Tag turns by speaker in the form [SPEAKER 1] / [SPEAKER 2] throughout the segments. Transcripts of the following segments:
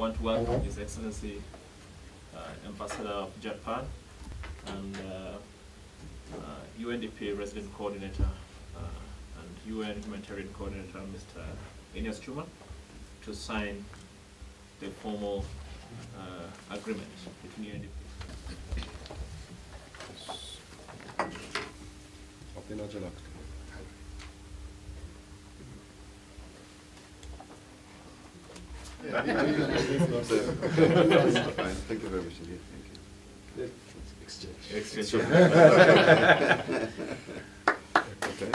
[SPEAKER 1] want to welcome His Excellency Ambassador of Japan and UNDP Resident Coordinator and UN Humanitarian Coordinator, Mr. Ines Chuma, to sign the formal agreement between UNDP.
[SPEAKER 2] Thank you very much indeed. Thank you. Exchange. Okay.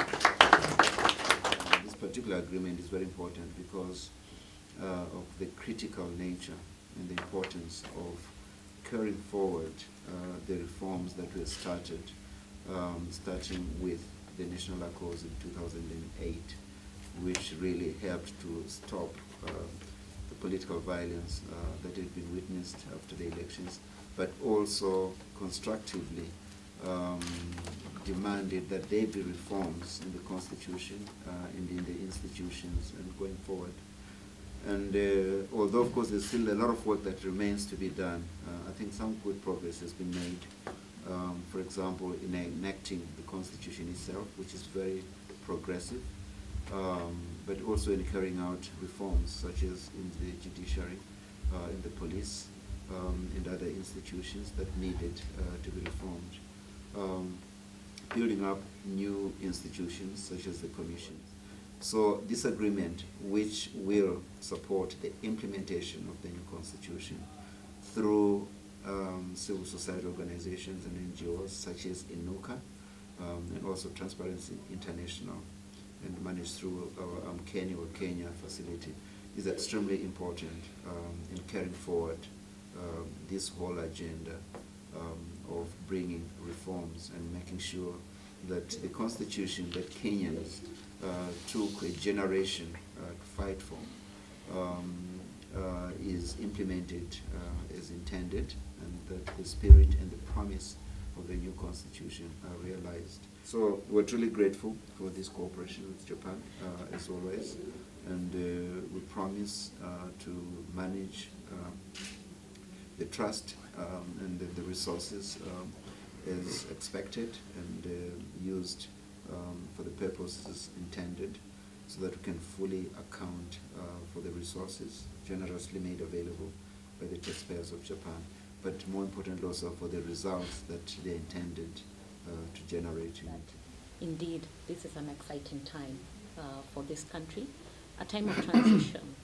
[SPEAKER 2] This particular agreement is very important because of the critical nature and the importance of carrying forward the reforms that were started, starting with the National Accords in 2008, which really helped to stop the political violence that had been witnessed after the elections, but also constructively demanded that there be reforms in the Constitution and in the institutions and going forward. And although, of course, there's still a lot of work that remains to be done, I think some good progress has been made. For example, in enacting the Constitution itself, which is very progressive, but also in carrying out reforms such as in the judiciary, in the police, and other institutions that needed to be reformed. Building up new institutions such as the commissions. So this agreement, which will support the implementation of the new constitution through civil society organizations and NGOs such as INUCA, and also Transparency International, and managed through our Kenya facility, is extremely important in carrying forward this whole agenda of bringing reforms and making sure that the constitution that Kenyans took a generation to fight for is implemented as intended, and that the spirit and the promise of the new constitution are realized. So we're truly grateful for this cooperation with Japan, as always, and we promise to manage the trust and the resources as expected and used for the purposes intended, so that we can fully account for the resources generously made available by the taxpayers of Japan, but more importantly also for the results that they intended to generate.
[SPEAKER 3] Indeed, this is an exciting time for this country, a time of transition,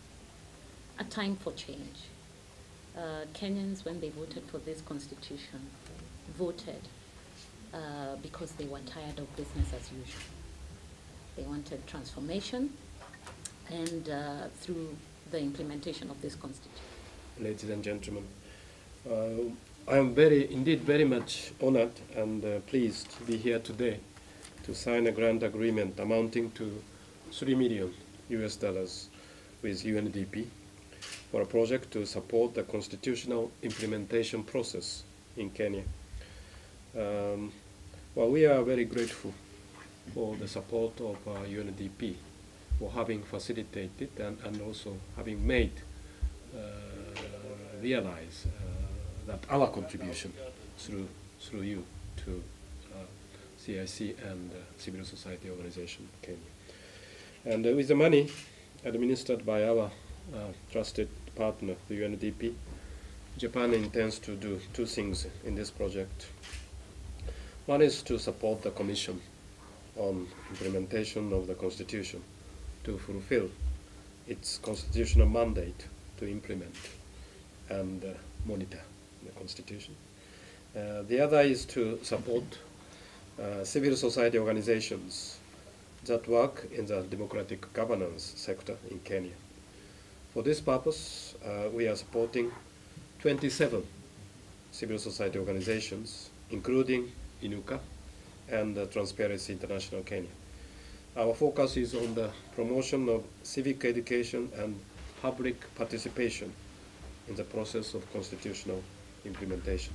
[SPEAKER 3] a time for change. Kenyans, when they voted for this constitution, voted because they were tired of business as usual. They wanted transformation, and through the implementation of this constitution.
[SPEAKER 4] Ladies and gentlemen, I am very much honored and pleased to be here today to sign a grant agreement amounting to $3 million with UNDP for a project to support the constitutional implementation process in Kenya. Well, we are very grateful for the support of UNDP for having facilitated and also having made realize that our contribution through you to CIC and civil society organization Kenya. And with the money administered by our trusted partner, the UNDP, Japan intends to do two things in this project. One is to support the Commission on implementation of the Constitution to fulfill its constitutional mandate to implement and monitor the Constitution. The other is to support civil society organizations that work in the democratic governance sector in Kenya. For this purpose, we are supporting 27 civil society organizations, including INUCA and Transparency International Kenya. Our focus is on the promotion of civic education and public participation in the process of constitutional implementation.